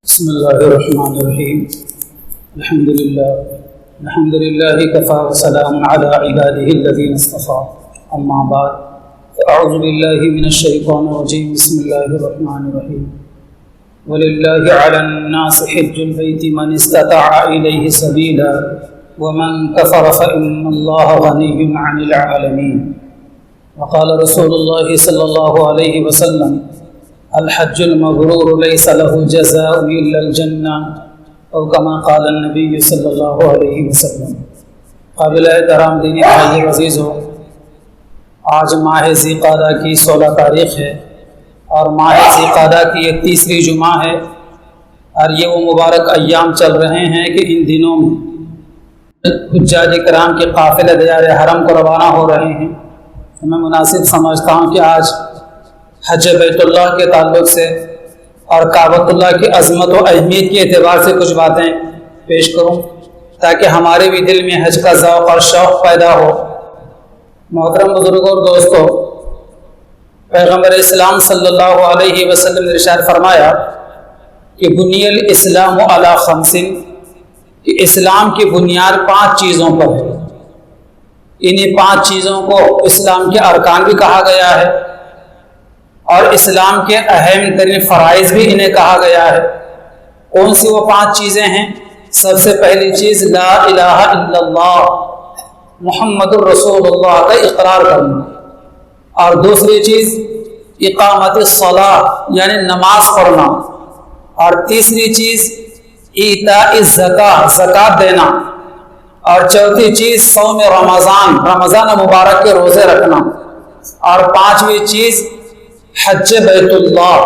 بسم الله الرحمن الرحيم. الحمد لله كفى وسلام على عباده الذين اصطفى. أما بعد فأعوذ بالله من الشيطان الرجيم. بسم الله الرحمن الرحيم. ولله على الناس حج البيت من استطاع إليه سبيلا ومن كفر فإن الله غني عن العالمين. وقال رسول الله صلى الله عليه وسلم: الحج المبرور ليس له جزاء إلا الجنة او كما قال النبي صلی اللہ علیہ وسلم. قابل احترام دینی بھائی عزیزو، آج ماہ ذی قعدہ کی 16 تاریخ ہے اور ماہ ذی قعدہ کی یہ تیسری جمعہ ہے، اور یہ وہ مبارک ایام چل رہے ہیں کہ ان دنوں میں حجاج کرام کے قافلے دیار حرم کو روانہ ہو رہے ہیں. میں مناسب سمجھتا ہوں کہ آج حج بیت اللہ کے تعلق سے اور کعبۃ اللہ کی عظمت و اہمیت کے اعتبار سے کچھ باتیں پیش کروں تاکہ ہمارے بھی دل میں حج کا ذوق اور شوق پیدا ہو. محترم بزرگوں اور دوستوں، پیغمبر اسلام صلی اللہ علیہ وسلم نے ارشاد فرمایا کہ بنی الاسلام علی خمس، کہ اسلام کی بنیاد 5 چیزوں پر ہے. انہی 5 چیزوں کو اسلام کے ارکان بھی کہا گیا ہے اور اسلام کے اہم ترین فرائض بھی انہیں کہا گیا ہے. کون سی وہ 5 چیزیں ہیں؟ سب سے پہلی چیز لا الہ الا اللہ محمد الرسول اللہ کا اقرار کرنا، اور دوسری چیز اقامت الصلاۃ یعنی نماز پڑھنا، اور تیسری چیز ایتاء الزکاۃ زکوٰۃ دینا، اور چوتھی چیز صوم رمضان مبارک کے روزے رکھنا، اور 5ویں چیز حج بیت اللہ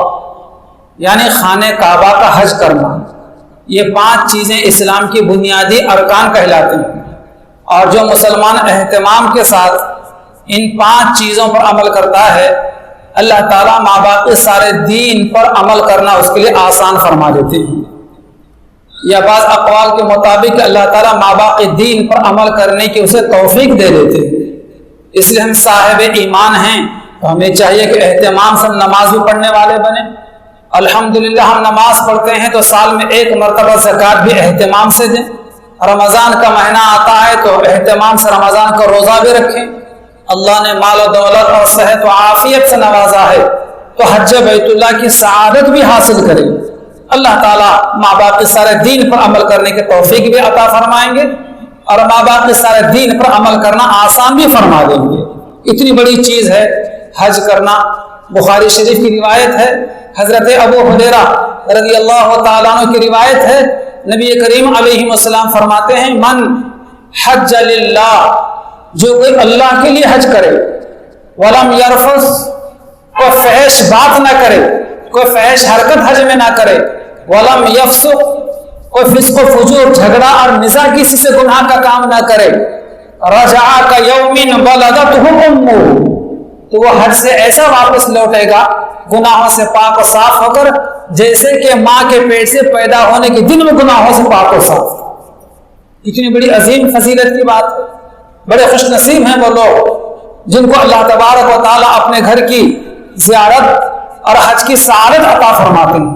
یعنی خانہ کعبہ کا حج کرنا. یہ 5 چیزیں اسلام کی بنیادی ارکان کہلاتی ہیں، اور جو مسلمان اہتمام کے ساتھ ان 5 چیزوں پر عمل کرتا ہے، اللہ تعالیٰ ماباقی سارے دین پر عمل کرنا اس کے لیے آسان فرما دیتے ہیں. یا بعض اقوال کے مطابق اللہ تعالیٰ ماباقی دین پر عمل کرنے کی اسے توفیق دے دیتے ہیں. اس لیے ہم صاحب ایمان ہیں تو ہمیں چاہیے کہ اہتمام سے نماز بھی پڑھنے والے بنیں. الحمدللہ ہم نماز پڑھتے ہیں تو سال میں 1 مرتبہ زکوٰۃ بھی اہتمام سے دیں. رمضان کا مہینہ آتا ہے تو اہتمام سے رمضان کا روزہ بھی رکھیں. اللہ نے مال و دولت اور صحت و عافیت سے نوازا ہے تو حج بیت اللہ کی سعادت بھی حاصل کریں. اللہ تعالیٰ ماں باپ کے سارے دین پر عمل کرنے کے توفیق بھی عطا فرمائیں گے اور ماں باپ کے سارے دین پر عمل کرنا آسان بھی فرما دیں گے. اتنی بڑی چیز ہے حج کرنا. بخاری شریف کی روایت ہے، حضرت ابو ہریرہ رضی اللہ تعالیٰ عنہ کی روایت ہے، نبی کریم علیہ السلام فرماتے ہیں: من حج للہ، جو کوئی اللہ کے لیے حج کرے، ولم یرفث، کوئی فحش بات نہ کرے، کوئی فحش حرکت حج میں نہ کرے، ولم یفسق، کوئی فسق و فجور جھگڑا اور مزاح کسی سے گناہ کا کام نہ کرے، رجع کیوم ولدتہ امہ، تو وہ حج سے ایسا واپس لوٹے گا گناہوں سے پاک و صاف ہو کر جیسے کہ ماں کے پیٹ سے پیدا ہونے کے دن میں گناہوں سے پاک و صاف. اتنی بڑی عظیم فضیلت کی بات ہے. بڑے خوش نصیب ہیں وہ لوگ جن کو اللہ تبارک و تعالیٰ اپنے گھر کی زیارت اور حج کی سعادت عطا فرماتے ہیں.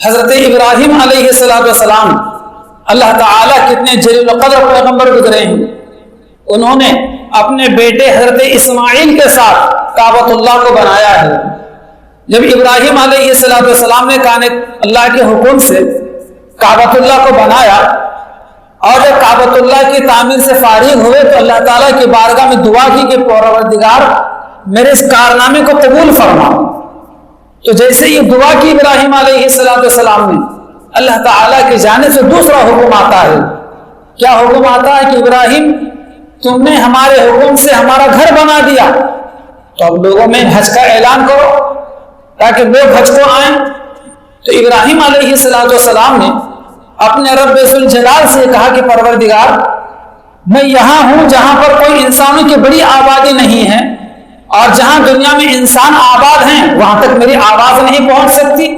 حضرت ابراہیم علیہ السلام اللہ تعالیٰ کتنے جلیل القدر پیغمبر گزرے ہیں. انہوں نے اپنے بیٹے حضرت اسماعیل کے ساتھ کعبۃ اللہ کو بنایا ہے. جب ابراہیم علیہ السلام نے اللہ کے حکم سے کعبۃ اللہ کو بنایا اور جب کعبۃ اللہ کی تعمیر سے فارغ ہوئے تو اللہ تعالیٰ کی بارگاہ میں دعا کی کہ پروردگار میرے اس کارنامے کو قبول فرما. تو جیسے یہ دعا کی ابراہیم علیہ السلام نے، اللہ تعالیٰ کی جانب سے دوسرا حکم آتا ہے. کیا حکم آتا ہے کہ ابراہیم تم نے ہمارے حکم سے ہمارا گھر بنا دیا، تو اب لوگوں میں حج کا اعلان کرو تاکہ لوگ حج کو آئیں. تو ابراہیم علیہ السلام نے اپنے رب ذوالجلال سے کہا کہ پروردگار میں یہاں ہوں جہاں پر کوئی انسانوں کی بڑی آبادی نہیں ہے، اور جہاں دنیا میں انسان آباد ہیں وہاں تک میری آواز نہیں پہنچ سکتی.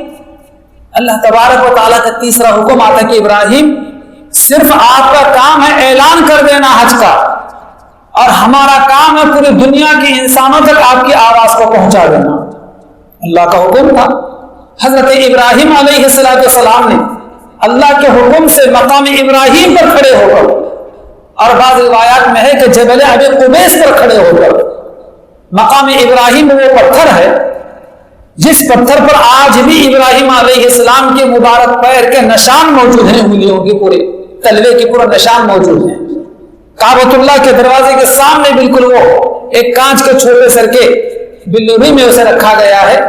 اللہ تبارک و تعالیٰ کا تیسرا حکم آتا ہے کہ ابراہیم صرف آپ کا کام ہے اعلان کر دینا حج کا، اور ہمارا کام ہے پوری دنیا کے انسانوں تک آپ کی آواز کو پہنچا دینا. اللہ کا حکم تھا. حضرت ابراہیم علیہ السلام نے اللہ کے حکم سے مقام ابراہیم پر کھڑے ہو کر، اور بعض روایات میں ہے کہ جبل ابی قبیس پر کھڑے ہو کر، مقام ابراہیم وہ پتھر ہے جس پتھر پر آج بھی ابراہیم علیہ السلام کے مبارک پیر کے نشان موجود ہیں، انگلیوں کے پورے تلوے کے پورے نشان موجود ہیں۔ کعبۃ اللہ کے دروازے کے سامنے بالکل وہ ایک کانچ کے چھوٹے سر کے بلوری میں اسے رکھا گیا ہے۔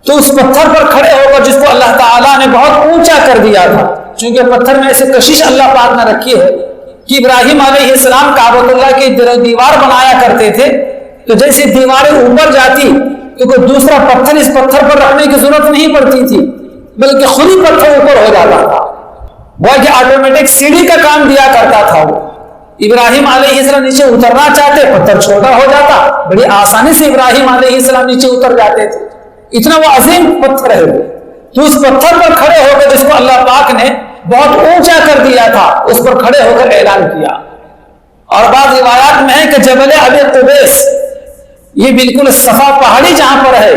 تو اس پتھر پر کھڑے ہو کر، جس کو اللہ تعالیٰ نے بہت اونچا کر دیا تھا، چونکہ پتھر میں ایسے کشش اللہ پاک نے رکھی ہے کہ ابراہیم علیہ السلام کعبۃ اللہ کی دیوار بنایا کرتے تھے، تو جیسے دیواریں اوپر جاتی تو کوئی دوسرا پتھر اس پتھر پر رکھنے کی ضرورت نہیں پڑتی تھی، بلکہ خود ہی پتھر اوپر ہو جاتا تھا، وہ کہ آٹومیٹک سیڑھی کا کام دیا کرتا تھا۔ وہ ابراہیم علیہ السلام نیچے اترنا چاہتے، پتھر چھوٹا ہو جاتا، بڑی آسانی سے ابراہیم علیہ السلام نیچے اتر جاتے تھے، اتنا وہ عظیم پتھر ہے۔ تو اس پتھر پر کھڑے ہو کر، جس کو اللہ پاک نے بہت اونچا کر دیا تھا، اس پر کھڑے ہو کر اعلان کیا۔ اور بعض روایات میں ہے کہ جبل ابی قبیس، یہ بالکل صفا پہاڑی جہاں پر ہے،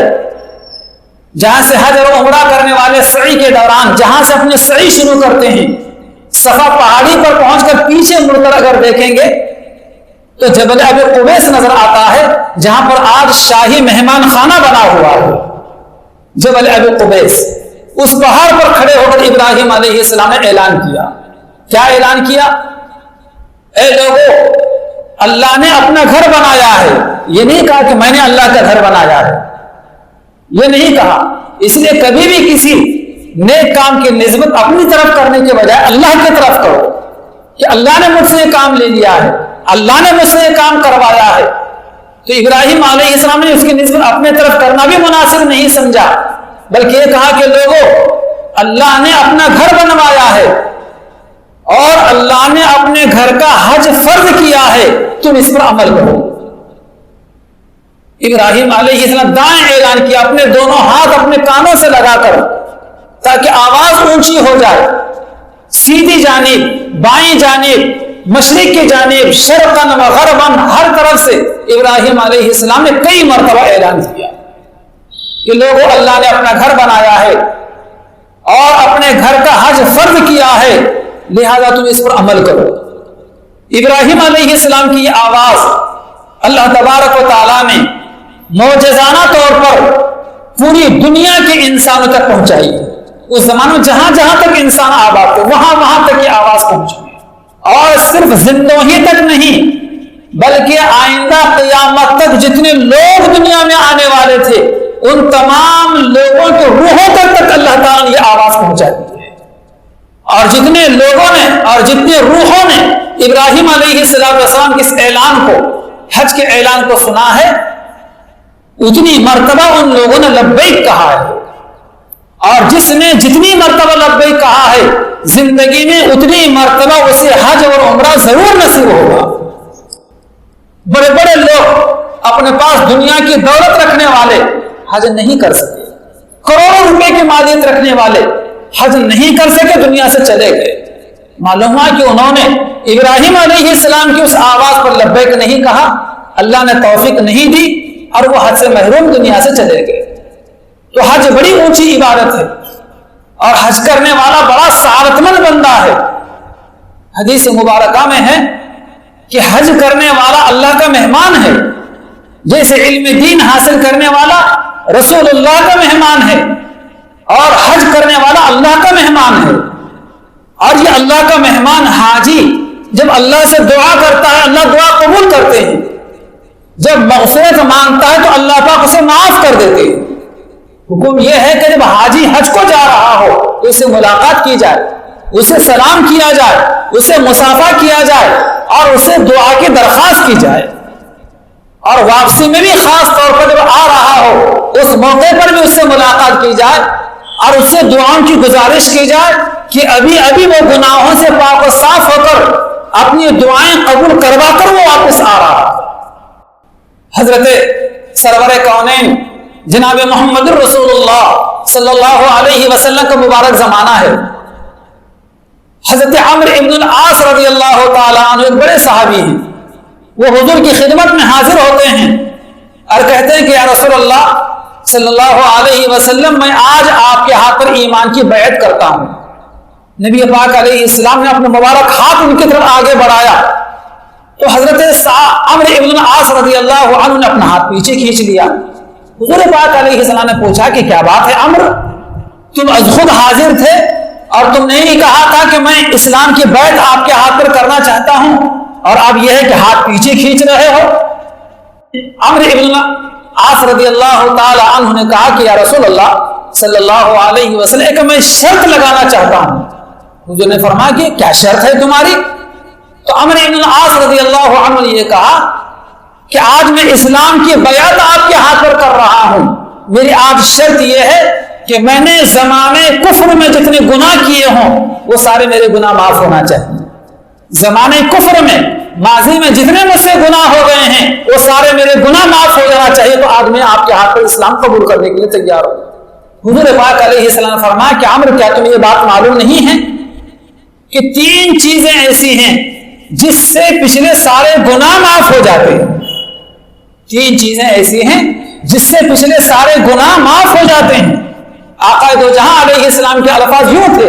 جہاں سے حج اور عمرہ کرنے والے سعی کے دوران جہاں سے اپنے سعی شروع کرتے ہیں، صفا پہاڑی پر پہنچ کر پیچھے مڑ کر اگر دیکھیں گے تو جبل ابی قبیس نظر آتا ہے، جہاں پر آج شاہی مہمان خانہ بنا ہوا ہے۔ جبل ابی قبیس، اس پہاڑ پر کھڑے ہو کر ابراہیم علیہ السلام نے اعلان کیا۔ کیا اعلان کیا؟ اے لوگو، اللہ نے اپنا گھر بنایا ہے۔ یہ نہیں کہا کہ میں نے اللہ کا گھر بنایا ہے، یہ نہیں کہا۔ اس لیے کبھی بھی کسی نیک کام کی نسبت اپنی طرف کرنے کے بجائے اللہ کی طرف کرو، کہ اللہ نے مجھ سے یہ کام لے لیا ہے، اللہ نے مجھ سے یہ کام کروایا ہے۔ تو ابراہیم علیہ السلام نے اس کی نسبت اپنے طرف کرنا بھی مناسب نہیں سمجھا، بلکہ یہ کہا کہ لوگوں، اللہ نے اپنا گھر بنوایا ہے اور اللہ نے اپنے گھر کا حج فرض کیا ہے، تم اس پر عمل کرو۔ ابراہیم علیہ السلام دائیں اعلان کیا، اپنے دونوں ہاتھ اپنے کانوں سے لگا کر، تاکہ آواز اونچی ہو جائے، سیدھی جانب، بائیں جانب، مشرق کی جانب، شرقاً و غرباً، ہر طرف سے ابراہیم علیہ السلام نے کئی مرتبہ اعلان کیا کہ لوگوں، اللہ نے اپنا گھر بنایا ہے اور اپنے گھر کا حج فرض کیا ہے، لہذا تم اس پر عمل کرو۔ ابراہیم علیہ السلام کی یہ آواز اللہ تبارک و تعالیٰ نے معجزانہ طور پر پوری دنیا کے انسانوں تک پہنچائی۔ اس زمانے میں جہاں جہاں تک انسان آباد تھے، وہاں وہاں تک یہ آواز پہنچی، اور صرف زندوں ہی تک نہیں بلکہ آئندہ قیامت تک جتنے لوگ دنیا میں آنے والے تھے، ان تمام لوگوں کے روحوں تک اللہ تعالیٰ نے یہ آواز پہنچائی ہے۔ اور جتنے لوگوں نے اور جتنے روحوں نے ابراہیم علیہ السلام کے اس اعلان کو، حج کے اعلان کو سنا ہے، اتنی مرتبہ ان لوگوں نے لبیک کہا ہے، اور جس نے جتنی مرتبہ لبیک کہا ہے، زندگی میں اتنی مرتبہ اسے حج اور عمرہ ضرور نصیب ہوگا۔ بڑے بڑے لوگ اپنے پاس دنیا کی دولت رکھنے والے حج نہیں کر سکے، کروڑوں روپے کی مالیت رکھنے والے حج نہیں کر سکے، دنیا سے چلے گئے۔ معلوم ہوا کہ انہوں نے ابراہیم علیہ السلام کی اس آواز پر لبیک نہیں کہا، اللہ نے توفیق نہیں دی، اور وہ حج سے محروم دنیا سے چلے گئے۔ تو حج بڑی اونچی عبادت ہے، اور حج کرنے والا بڑا سعادت مند بندہ ہے۔ حدیث مبارکہ میں ہے کہ حج کرنے والا اللہ کا مہمان ہے، جیسے علم دین حاصل کرنے والا رسول اللہ کا مہمان ہے، اور حج کرنے والا اللہ کا مہمان ہے۔ اور یہ اللہ کا مہمان حاجی جب اللہ سے دعا کرتا ہے، اللہ دعا قبول کرتے ہیں، جب مغفرت مانگتا ہے تو اللہ پاک اسے معاف کر دیتے ہیں۔ حکم یہ ہے کہ جب حاجی حج کو جا رہا ہو تو اسے ملاقات کی جائے، اسے سلام کیا جائے، اسے مصافحہ کیا جائے، اور اسے دعا کی درخواست کی جائے۔ اور واپسی میں بھی خاص طور پر جب آ رہا ہو اس موقع پر بھی اس سے ملاقات کی جائے، اور اس سے دعاؤں کی گزارش کی جائے کہ ابھی ابھی وہ گناہوں سے پاک و صاف ہو کر اپنی دعائیں قبول کروا کر وہ واپس آ رہا ہے۔ حضرت سرور کونین جناب محمد رسول اللہ صلی اللہ علیہ وسلم کا مبارک زمانہ ہے۔ حضرت عمرو ابن العاص رضی اللہ تعالیٰ عنہ ایک بڑے صحابی ہیں، وہ حضور کی خدمت میں حاضر ہوتے ہیں اور کہتے ہیں کہ یا رسول اللہ، صلی اللہ علیہ وسلم میں آج آپ کے ہاتھ پر ایمان کی بیعت کرتا ہوں۔ نبی پاک علیہ السلام نے اپنا مبارک ہاتھ ان کی طرف آگے بڑھایا تو حضرت عمرو ابن العاص رضی اللہ عنہ نے اپنا ہاتھ پیچھے کھینچ لیا۔ حضور پاک علیہ السلام نے پوچھا کہ کیا بات ہے عمرو، تم از خود حاضر تھے اور تم نے ہی کہا تھا کہ میں اسلام کی بیعت آپ کے ہاتھ پر کرنا چاہتا ہوں، اور اب یہ ہے کہ ہاتھ پیچھے کھینچ رہے ہو۔ عمرو ابن العاص رضی اللہ تعالی عنہ نے کہا کہ یا رسول اللہ صلی اللہ علیہ وسلم ایک میں شرط لگانا چاہتا ہوں۔ حضور نے فرمایا کہ کیا شرط ہے تمہاری؟ تو عمرو ابن العاص رضی اللہ عنہ نے یہ کہا کہ آج میں اسلام کی بیعت آپ کے ہاتھ پر کر رہا ہوں، میری آج شرط یہ ہے کہ میں نے زمانے کفر میں جتنے گناہ کیے ہوں وہ سارے میرے گناہ معاف ہونا چاہیے۔ زمانے کفر میں ماضی میں جتنے مجھ سے گناہ ہو گئے ہیں وہ سارے میرے گناہ معاف ہو جانا چاہیے، تو آج میں آپ کے ہاتھ پر اسلام قبول کرنے کے لیے تیار ہوں۔ حضور پاک علیہ السلام نے فرمایا کہ عمرو کیا تمہیں یہ بات معلوم نہیں ہے کہ 3 چیزیں ایسی ہیں جس سے پچھلے سارے گناہ معاف ہو جاتے ہیں؟ 3 چیزیں ایسی ہیں جس سے پچھلے سارے گناہ معاف ہو جاتے ہیں۔ آقا دو جہاں علیہ السلام کے الفاظ یوں تھے،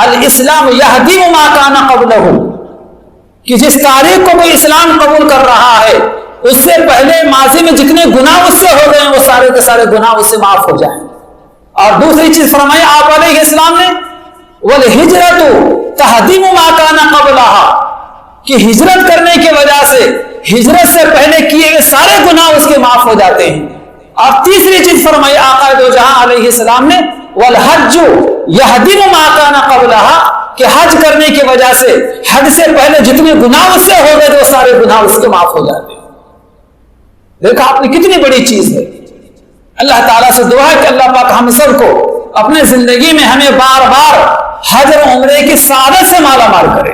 الاسلام یہدی ما کان قبلہ، کہ جس تاریخ کو کوئی اسلام قبول کر رہا ہے اس سے پہلے ماضی میں جتنے گناہ اس سے ہو گئے ہیں وہ سارے کے سارے گناہ اس سے معاف ہو جائیں۔ اور دوسری چیز فرمائی آپ علیہ السلام نے والہجرۃ تہدم ما کان قبلہا، کہ ہجرت کرنے کی وجہ سے ہجرت سے پہلے کیے گئے سارے گناہ اس کے معاف ہو جاتے ہیں۔ اور تیسری چیز فرمائی آقا دو جہاں علیہ السلام نے والحج یہدم ما کان قبلہا، کہ حج کرنے کی وجہ سے حج سے پہلے جتنے گناہ اس سے ہو گئے وہ سارے گناہ اس کے معاف ہو جاتے ہیں۔ دیکھا آپ نے کتنی بڑی چیز ہے۔ اللہ تعالیٰ سے دعا ہے کہ اللہ پاک ہم سب کو اپنے زندگی میں ہمیں بار بار حج اور عمرے کی سعادت سے مالا مال کرے۔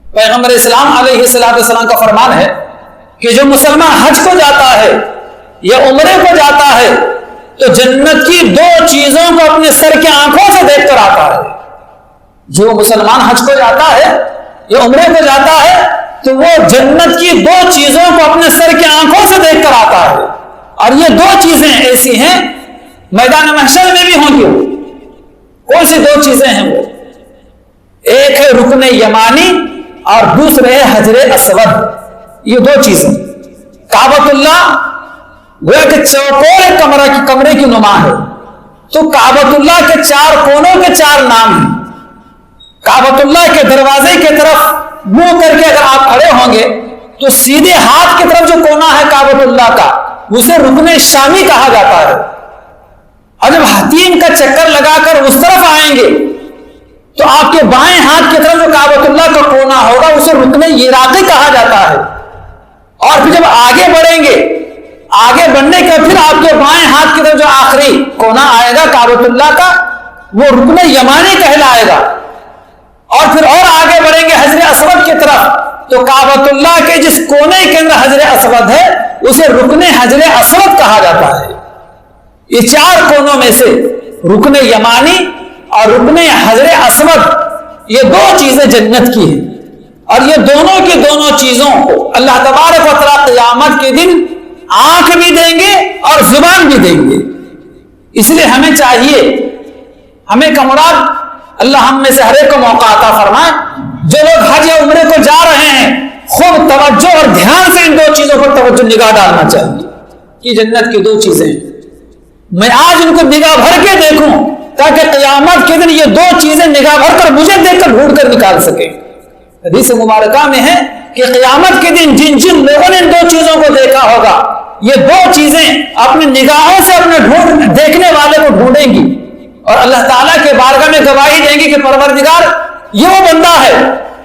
پیغمبر اسلام علیہ السلام کا فرمان ہے کہ جو مسلمان حج کو جاتا ہے یا عمرے کو جاتا ہے تو جنت کی 2 چیزوں کو اپنے سر کی آنکھوں سے دیکھ کر آتا ہے۔ جو مسلمان حج کو جاتا ہے یا عمرے کو جاتا ہے تو وہ جنت کی 2 چیزوں کو اپنے سر کی آنکھوں سے دیکھ کر آتا ہے، اور یہ 2 چیزیں ایسی ہیں میدان محشر میں بھی ہوں گی۔ کون سی 2 چیزیں ہیں وہ؟ ایک ہے رکن یمانی اور دوسرے ہے حجر اسود۔ یہ 2 چیزیں کعبۃ اللہ گویا کہ چوکور کمرے کی نما ہے، تو کعبۃ اللہ کے 4 کونوں کے 4 نام ہیں۔ کعبۃ اللہ کے دروازے کی طرف منہ کر کے اگر آپ کھڑے ہوں گے تو سیدھے ہاتھ کی طرف جو کونا ہے کعبۃ اللہ کا اسے رکن شامی کہا جاتا ہے، اور جب حتیم کا چکر لگا کر اس طرف آئیں گے تو آپ کے بائیں ہاتھ کی طرف جو کعبۃ اللہ کا کونا ہوگا اسے رکن عراقی کہا جاتا ہے، اور پھر جب آگے بڑھیں گے آگے بڑھنے کے پھر آپ کے بائیں ہاتھ کی طرف جو آخری کونا آئے گا کعبۃ اللہ کا وہ رکن یمانی کہلائے گا، اور پھر اور آگے بڑھیں گے حجر اسود کی طرف تو کعبۃ اللہ کے جس کونے کے اندر حجر اسود ہے اسے رکن حجر اسود کہا جاتا ہے۔ یہ 4 کونوں میں سے رکن یمانی اور رکن حجر اسود یہ 2 چیزیں جنت کی ہیں، اور یہ دونوں کی دونوں چیزوں کو اللہ تبارک و تعالیٰ قیامت کے دن آنکھ بھی دیں گے اور زبان بھی دیں گے۔ اس لیے ہمیں چاہیے، ہمیں کا مراد اللہ ہم میں سے ہر ایک کو موقع عطا فرمائے، جو لوگ حج یا عمرے کو جا رہے ہیں خوب توجہ اور دھیان سے ان 2 چیزوں پر توجہ نگاہ ڈالنا چاہیے۔ یہ جنت کی 2 چیزیں ہیں، میں آج ان کو نگاہ بھر کے دیکھوں تاکہ قیامت کے دن یہ 2 چیزیں نگاہ بھر کر مجھے دیکھ کر ڈھونڈ کر نکال سکیں۔ حدیث مبارکہ میں ہے کہ قیامت کے دن جن جن لوگوں نے ان 2 چیزوں کو دیکھا ہوگا یہ 2 چیزیں اپنی نگاہوں سے اپنے دیکھنے والے کو ڈھونڈیں گی، اور اللہ تعالیٰ کے بارگاہ میں گواہی دیں گے کہ پروردگار یہ وہ بندہ ہے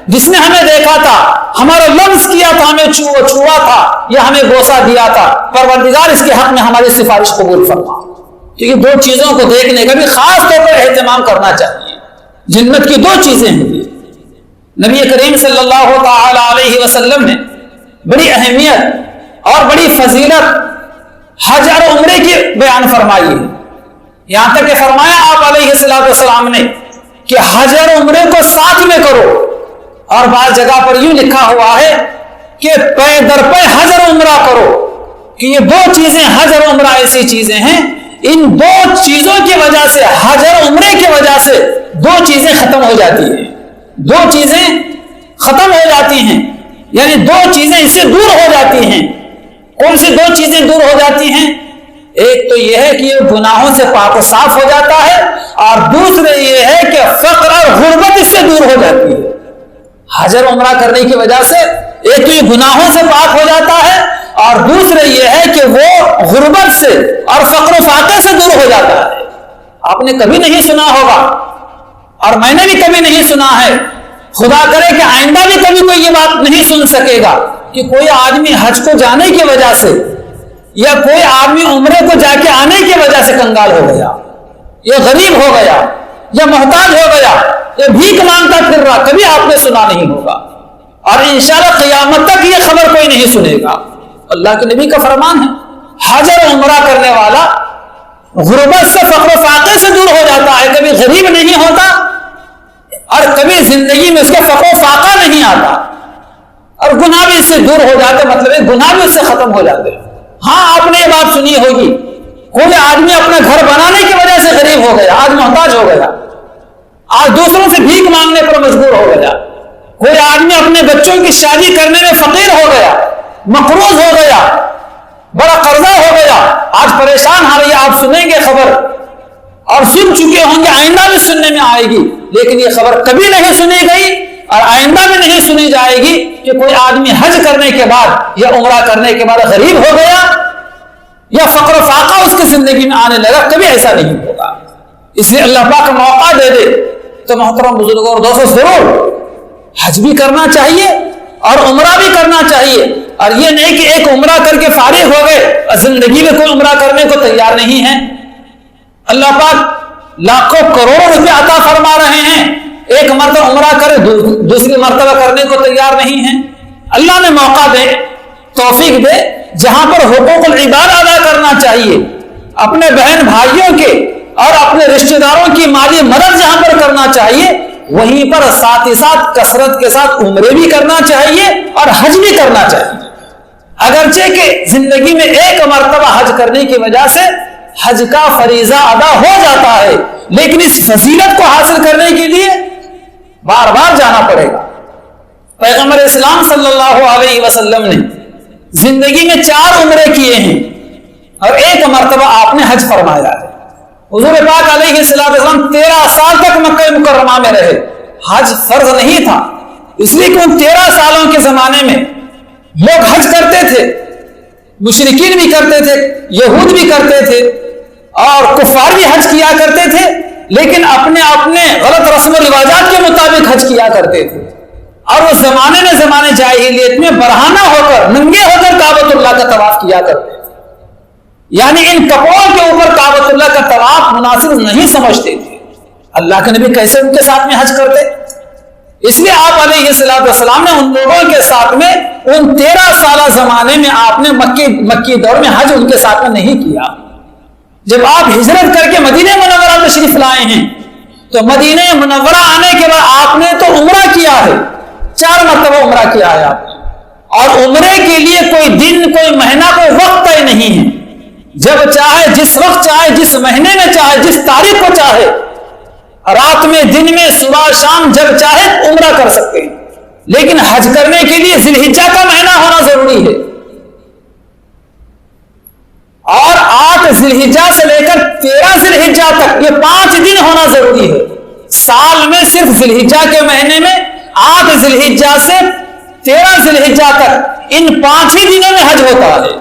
جس نے ہمیں دیکھا تھا، ہمارا لمس کیا تھا، ہمیں چھوا تھا یا ہمیں بوسہ دیا تھا، پروردگار اس کے حق میں ہماری سفارش قبول فرما۔ تو یہ 2 چیزوں کو دیکھنے کا بھی خاص طور پر اہتمام کرنا چاہیے۔ جنت کی 2 چیزیں ہیں۔ نبی کریم صلی اللہ تعالی علیہ وسلم نے بڑی اہمیت اور بڑی فضیلت حج اور عمرے کی بیان فرمائی ہے، یہاں تک کہ فرمایا آپ علیہ السلام نے کہ حج اور عمرے کو ساتھ میں کرو، اور بعض جگہ پر یوں لکھا ہوا ہے کہ پے در پے حج اور عمرہ کرو، کہ یہ دو چیزیں حج اور عمرہ ایسی چیزیں ہیں، ان دو چیزوں کی وجہ سے، حج اور عمرے کی وجہ سے دو چیزیں ختم ہو جاتی ہیں، دو چیزیں ختم ہو جاتی ہیں، یعنی دو چیزیں اس سے دور ہو جاتی ہیں۔ کون سی دو چیزیں دور ہو جاتی ہیں؟ ایک تو یہ ہے کہ یہ گناہوں سے پاک و صاف ہو جاتا ہے، اور دوسرے یہ ہے کہ فقر اور غربت اس سے دور ہو جاتی ہے۔ حج اور عمرہ کرنے کی وجہ سے ایک تو یہ گناہوں سے پاک ہو جاتا ہے، اور دوسرے یہ ہے کہ وہ غربت سے اور فقر و فاقے سے دور ہو جاتا ہے۔ آپ نے کبھی نہیں سنا ہوگا، اور میں نے بھی کبھی نہیں سنا ہے، خدا کرے کہ آئندہ بھی کبھی کوئی یہ بات نہیں سن سکے گا کہ کوئی آدمی حج کو جانے کی وجہ سے یا کوئی آدمی عمرے کو جا کے آنے کی وجہ سے کنگال ہو گیا، یا غریب ہو گیا، یا محتاج ہو گیا، یا بھیک مانگتا پھر رہا، کبھی آپ نے سنا نہیں ہوگا، اور انشاءاللہ قیامت تک یہ خبر کوئی نہیں سنے گا۔ اللہ کے نبی کا فرمان ہے، حج اور عمرہ کرنے والا غربت سے، فقر و فاقے سے دور ہو جاتا ہے، کبھی غریب نہیں ہوتا اور کبھی زندگی میں اس کا فقر و فاقہ نہیں آتا، اور گناہ بھی اس سے دور ہو جاتے، مطلب ہے گناہ بھی اس سے ختم ہو جاتے۔ ہاں آپ نے یہ بات سنی ہوگی، کوئی آدمی اپنا گھر بنانے کی وجہ سے غریب ہو گیا، آج محتاج ہو گیا، آج دوسروں سے بھیک مانگنے پر مجبور ہو گیا، کوئی آدمی اپنے بچوں کی شادی کرنے میں فقیر ہو گیا، مقروض ہو گیا، بڑا قرضہ ہو گیا، آج پریشان ہو رہی ہے۔ آپ سنیں گے خبر، اور سن چکے ہوں گے، آئندہ بھی سننے میں آئے گی، لیکن یہ خبر کبھی نہیں سنی گئی اور آئندہ بھی نہیں سنی جائے گی کہ کوئی آدمی حج کرنے کے بعد یا عمرہ کرنے کے بعد غریب ہو گیا یا فقر و فاقہ اس کی زندگی میں آنے لگا، کبھی ایسا نہیں ہوگا۔ اس لیے اللہ پاک موقع دے دے تو محترم بزرگوں اور دوستوں، ضرور حج بھی کرنا چاہیے اور عمرہ بھی کرنا چاہیے، اور یہ نہیں کہ ایک عمرہ کر کے فارغ ہو گئے اور زندگی میں کوئی عمرہ کرنے کو تیار نہیں ہے۔ اللہ پاک لاکھوں کروڑوں روپے عطا فرما رہے ہیں، ایک مرتبہ عمرہ کرے دوسری مرتبہ کرنے کو تیار نہیں ہے۔ اللہ نے موقع دے، توفیق دے، جہاں پر حقوق العباد ادا کرنا چاہیے، اپنے بہن بھائیوں کے اور اپنے رشتہ داروں کی مالی مدد جہاں پر کرنا چاہیے، وہیں پر ساتھ ہی ساتھ کثرت کے ساتھ عمرے بھی کرنا چاہیے اور حج بھی کرنا چاہیے۔ اگرچہ کہ زندگی میں ایک مرتبہ حج کرنے کی وجہ سے حج کا فریضہ ادا ہو جاتا ہے، لیکن اس فضیلت کو حاصل کرنے کے لیے بار بار جانا پڑے گا۔ پیغمبر اسلام صلی اللہ علیہ وسلم نے زندگی میں 4 عمرے کیے ہیں اور ایک مرتبہ آپ نے حج فرمایا ہے۔ حضور پاک علیہ السلام 13 سال تک مکہ مکرمہ میں رہے، حج فرض نہیں تھا، اس لیے کہ ان 13 سالوں کے زمانے میں لوگ حج کرتے تھے، مشرکین بھی کرتے تھے، یہود بھی کرتے تھے، اور کفار بھی حج کیا کرتے تھے، لیکن اپنے اپنے غلط رسم و رواجات کے مطابق حج کیا کرتے تھے، اور وہ زمانے جاہلیت میں برہنہ ہو کر، ننگے ہو کر کعبۃ اللہ کا طواف کیا کرتے تھے، یعنی ان کپڑوں کے اوپر کعبۃ اللہ کا طواف مناسب نہیں سمجھتے تھے۔ اللہ کے نبی کیسے ان کے ساتھ میں حج کرتے؟ اس لیے آپ علیہ السلام نے ان لوگوں کے ساتھ میں ان 13 سالہ زمانے میں آپ نے مکی دور میں حج ان کے ساتھ میں نہیں کیا۔ جب آپ ہجرت کر کے مدینہ منورہ تشریف لائے ہیں تو مدینہ منورہ آنے کے بعد آپ نے تو عمرہ کیا ہے، 4 مرتبہ عمرہ کیا ہے آپ نے، اور عمرے کے لیے کوئی دن، کوئی مہینہ، کوئی وقت طے نہیں ہے، جب چاہے، جس وقت چاہے، جس مہینے میں چاہے، جس تاریخ کو چاہے، رات میں، دن میں، صبح شام، جب چاہے عمرہ کر سکتے ہیں، لیکن حج کرنے کے لیے ذی الحجہ کا مہینہ ہونا ضروری ہے، اور 8 ذی الحجہ سے لے کر 13 ذی الحجہ تک یہ 5 دن ہونا ضروری ہے۔ سال میں صرف ذی الحجہ کے مہینے میں 8 ذی الحجہ سے 13 ذی الحجہ تک ان 5 ہی دنوں میں حج ہوتا ہے۔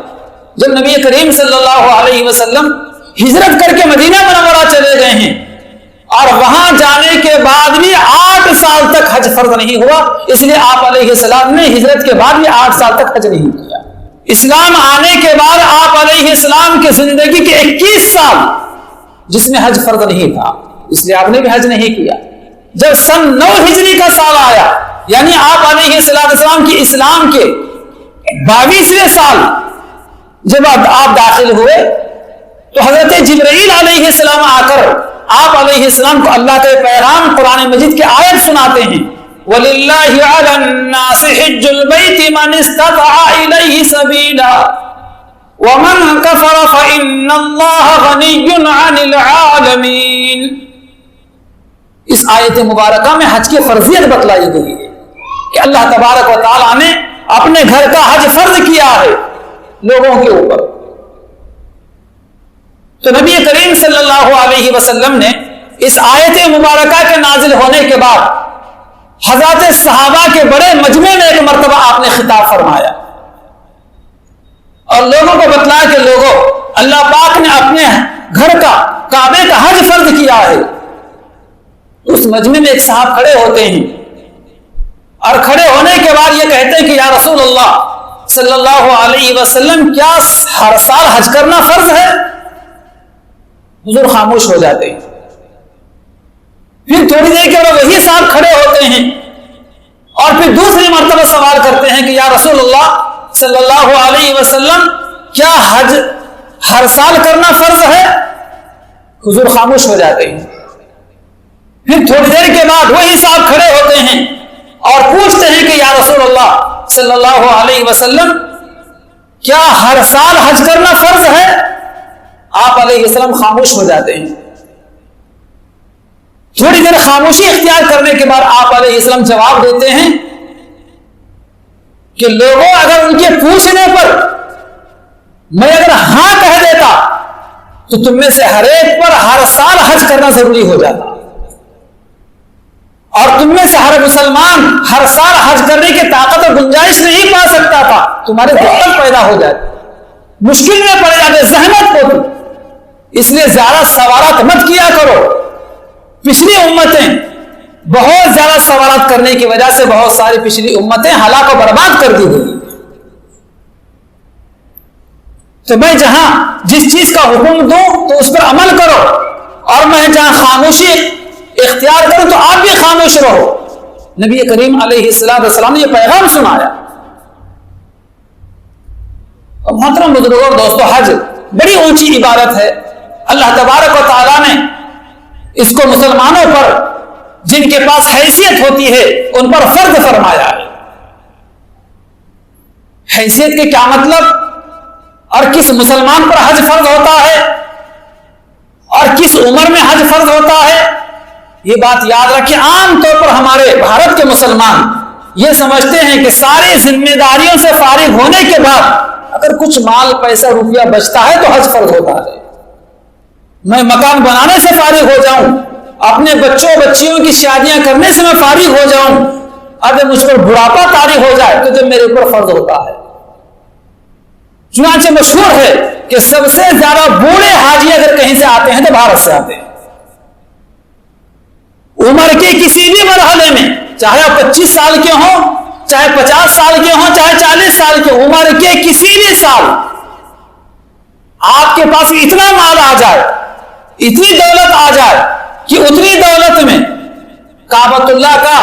جب نبی کریم صلی اللہ علیہ وسلم ہجرت کر کے مدینہ منورہ چلے گئے ہیں اور وہاں جانے کے بعد بھی 8 سال تک حج فرض نہیں ہوا، اس لیے آپ علیہ السلام نے ہجرت کے بعد بھی 8 سال تک حج نہیں کیا۔ اسلام آنے کے بعد آپ علیہ السلام کی زندگی کے 21 سال جس میں حج فرض نہیں تھا، اس لیے آپ نے بھی حج نہیں کیا۔ جب سن 9 ہجری کا سال آیا، یعنی آپ علیہ السلام کی اسلام کے 22ویں سال جب آپ داخل ہوئے تو حضرت جبرائیل علیہ السلام آ کر آپ علیہ السلام کو اللہ کے پیغام قرآن مجید کی آیت سناتے ہیں، وَلِلَّهِ عَلَى النَّاسِ حِجُّ الْبَيْتِ مَنِ اسْتَطَاعَ إِلَيْهِ سَبِيلًا، وَمَنْ كَفَرَ فَإِنَّ اللَّهَ غَنِيٌّ عَنِ الْعَالَمِينَ۔ اس آیت مبارکہ میں حج کی فرضیت بتلائی گئی ہے کہ اللہ تبارک و تعالیٰ نے اپنے گھر کا حج فرض کیا ہے لوگوں کے اوپر۔ تو نبی کریم صلی اللہ علیہ وسلم نے اس آیت مبارکہ کے نازل ہونے کے بعد حضرات صحابہ کے بڑے مجمع میں ایک مرتبہ آپ نے خطاب فرمایا اور لوگوں کو بتلایا کہ لوگوں، اللہ پاک نے اپنے گھر کا، کعبے کا حج فرض کیا ہے۔ اس مجمع میں ایک صاحب کھڑے ہوتے ہیں اور کھڑے ہونے کے بعد یہ کہتے ہیں کہ یا رسول اللہ صلی اللہ علیہ وسلم، کیا ہر سال حج کرنا فرض ہے؟ حضور خاموش ہو جاتے ہیں۔ پھر تھوڑی دیر کے بعد وہی صاحب کھڑے ہوتے ہیں اور پھر دوسری مرتبہ سوال کرتے ہیں کہ یا رسول اللہ صلی اللہ علیہ وسلم، کیا حج ہر سال کرنا فرض ہے؟ حضور خاموش ہو جاتے ہیں۔ پھر تھوڑی دیر کے بعد وہی صاحب کھڑے ہوتے ہیں اور پوچھتے ہیں کہ یا رسول اللہ صلی اللہ علیہ وسلم، کیا ہر سال حج کرنا فرض ہے؟ آپ علیہ السلام خاموش ہو جاتے ہیں۔ تھوڑی دیر خاموشی اختیار کرنے کے بعد آپ علیہ السلام جواب دیتے ہیں کہ لوگوں، اگر ان کے پوچھنے پر میں اگر ہاں کہہ دیتا تو تم میں سے ہر ایک پر ہر سال حج کرنا ضروری ہو جاتا، اور تم میں سے ہر مسلمان ہر سال حج کرنے کی طاقت اور گنجائش نہیں پا سکتا تھا، تمہارے دقت پیدا ہو جاتی، مشکل میں پڑ جاتے، زحمت ہوتی۔ اس لیے زیادہ سوالات مت کیا کرو۔ پچھلی امتیں بہت زیادہ سوالات کرنے کی وجہ سے بہت ساری پچھلی امتیں ہلاک و برباد کر دی گئی۔ تو میں جہاں جس چیز کا حکم دوں تو اس پر عمل کرو، اور میں جہاں خاموشی اختیار کروں تو آپ بھی خاموش رہو۔ نبی کریم علیہ السلام نے یہ پیغام سنایا۔ اور محترم بزرگوں، دوستو، حج بڑی اونچی عبادت ہے۔ اللہ تبارک و تعالیٰ نے اس کو مسلمانوں پر، جن کے پاس حیثیت ہوتی ہے، ان پر فرض فرمایا ہے۔ حیثیت کے کیا مطلب، اور کس مسلمان پر حج فرض ہوتا ہے، اور کس عمر میں حج فرض ہوتا ہے، یہ بات یاد رکھیں۔ عام طور پر ہمارے بھارت کے مسلمان یہ سمجھتے ہیں کہ ساری ذمہ داریوں سے فارغ ہونے کے بعد اگر کچھ مال، پیسہ، روپیہ بچتا ہے تو حج فرض ہوتا ہے۔ میں مکان بنانے سے فارغ ہو جاؤں، اپنے بچوں بچیوں کی شادیاں کرنے سے میں فارغ ہو جاؤں، اگر مجھ پر بڑھاپا طاری ہو جائے تو جب میرے اوپر فرض ہوتا ہے۔ چنانچہ مشہور ہے کہ سب سے زیادہ بوڑھے حاجی اگر کہیں سے آتے ہیں تو بھارت سے آتے ہیں۔ عمر کے کسی بھی مرحلے میں، چاہے آپ 25 سال کے ہوں، چاہے 50 سال کے ہوں، چاہے 40 سال کے، عمر کے کسی بھی سال آپ کے پاس اتنا مال آ جائے، اتنی دولت آ جائے کہ اتنی دولت میں کعبۃ اللہ کا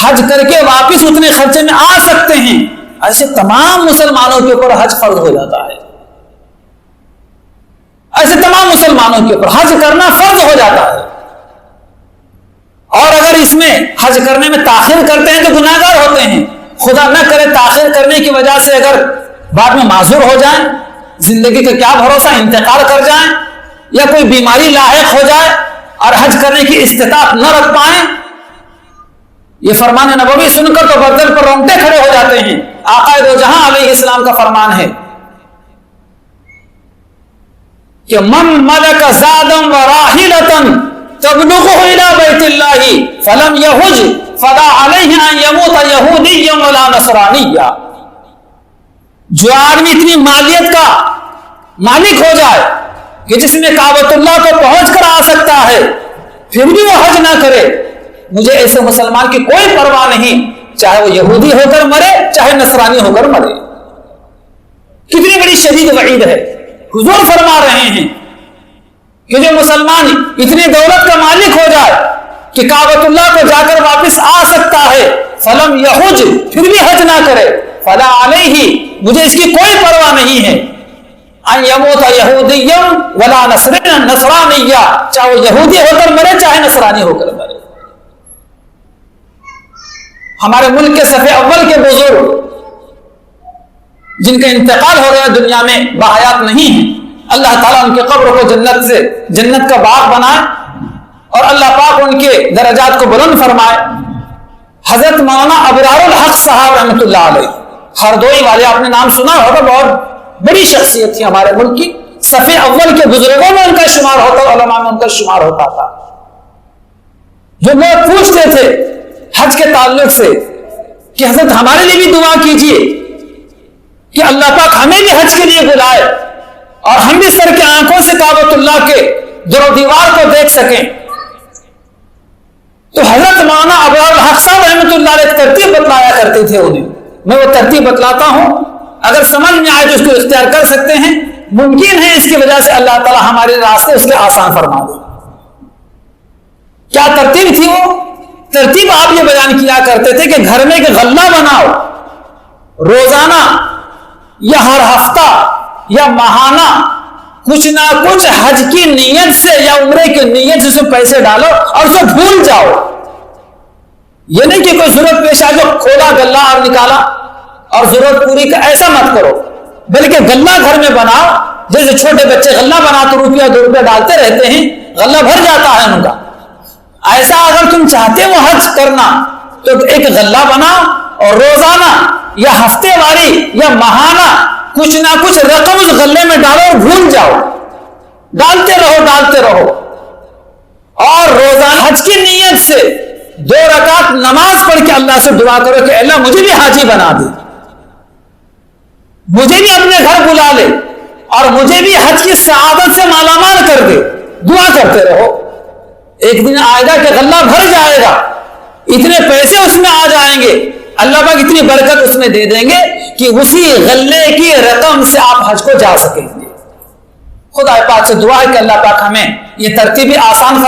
حج کر کے واپس اتنے خرچے میں آ سکتے ہیں، ایسے تمام مسلمانوں کے اوپر حج فرض ہو جاتا ہے۔ ایسے تمام مسلمانوں کے اوپر حج کرنا فرض ہو جاتا ہے۔ اور اگر اس میں حج کرنے میں تاخیر کرتے ہیں تو گناہگار ہوتے ہیں۔ خدا نہ کرے تاخیر کرنے کی وجہ سے اگر بعد میں معذور ہو جائیں، زندگی کا کیا بھروسہ، انتقال کر جائیں، یا کوئی بیماری لاحق ہو جائے اور حج کرنے کی استطاعت نہ رکھ پائیں، یہ فرمان نبوی سن کر تو بدن پر رونگٹے کھڑے ہو جاتے ہیں۔ آقا دو جہاں علیہ السلام کا فرمان ہے کہ من ملک زادا و راحلۃ تبلغه الى بیت اللہ فلم یحج فلا علیہ ان یموت یہودیا ولا نصرانیا۔ جو آدمی اتنی مالیت کا مالک ہو جائے کہ جس میں کعبۃ اللہ کو پہنچ کر آ سکتا ہے پھر بھی وہ حج نہ کرے، مجھے ایسے مسلمان کی کوئی پرواہ نہیں، چاہے وہ یہودی ہو کر مرے، چاہے نصرانی ہو کر مرے۔ کتنی بڑی شدید وعید ہے۔ حضور فرما رہے ہیں کہ جو مسلمان اتنی دولت کا مالک ہو جائے کہ کعبۃ اللہ کو جا کر واپس آ سکتا ہے، فلم یحج، پھر بھی حج نہ کرے، فلا علیہ، مجھے اس کی کوئی پرواہ نہیں ہے، ان یموت یہودیا ولا نصرانیا، چاہے وہ یہودی ہو کر مرے چاہے نصرانی ہو کر مرے۔ ہمارے ملک کے صف اول کے بزرگ جن کا انتقال ہو گیا دنیا میں بحیات نہیں ہے، اللہ تعالیٰ ان کے قبر کو جنت کا باغ بنائے اور اللہ پاک ان کے درجات کو بلند فرمائے۔ حضرت مولانا ابرار الحق صاحب رحمۃ اللہ علیہ، ہردوئی والے، آپ نے نام سنا ہوگا، بہت بڑی شخصیت تھی ہمارے ملک کی، صف اول کے بزرگوں میں ان کا شمار ہوتا، علماء میں ان کا شمار ہوتا تھا۔ جو لوگ پوچھتے تھے حج کے تعلق سے کہ حضرت ہمارے لیے بھی دعا کیجیے کہ اللہ پاک ہمیں بھی حج کے لیے بلائے اور ہم بھی سر کے آنکھوں سے کعبۃ اللہ کے در و دیوار کو دیکھ سکیں، تو حضرت مولانا ابرار الحق صاحب رحمۃ اللہ علیہ ایک ترتیب بتلایا کرتے تھے انہیں۔ میں وہ ترتیب بتلاتا ہوں، اگر سمجھ میں آئے تو اس کو اختیار کر سکتے ہیں، ممکن ہے اس کی وجہ سے اللہ تعالی ہمارے راستے اس کے آسان فرما دے۔ کیا ترتیب تھی وہ؟ ترتیب آپ یہ بیان کیا کرتے تھے کہ گھر میں ایک غلہ بناؤ، روزانہ یا ہر ہفتہ یا ماہانہ کچھ نہ کچھ حج کی نیت سے یا عمرے کی نیت سے پیسے ڈالو اور اسے بھول جاؤ۔ یہ نہیں کہ کوئی ضرورت پیش آ جو کھولا غلہ اور نکالا اور ضرورت پوری کا، ایسا مت کرو، بلکہ غلہ گھر میں بناؤ، جیسے چھوٹے بچے غلہ بناتے روپیہ 2 روپیہ ڈالتے رہتے ہیں، غلہ بھر جاتا ہے ان کا۔ ایسا اگر تم چاہتے ہو حج کرنا تو ایک غلہ بناؤ اور روزانہ یا ہفتے واری یا ماہانہ کچھ نہ کچھ رقم اس غلے میں ڈالو اور بھول جاؤ، ڈالتے رہو اور روزانہ حج کی نیت سے 2 رکعت نماز پڑھ کے اللہ سے دعا کرو کہ اللہ مجھے بھی حاجی بنا دے، مجھے بھی اپنے گھر بلا لے اور مجھے بھی حج کی سعادت سے مالا مال کر دے۔ دعا کرتے رہو، ایک دن آئے گا کہ غلہ بھر جائے گا، اتنے پیسے اس میں آ جائیں گے، اللہ پاک اتنی برکت اس میں دے دیں گے کہ اسی غلے کی رقم سے آپ حج کو جا سکیں گے۔ خدا پاک سے دعا ہے کہ اللہ پاک ہمیں یہ ترتیبی آسان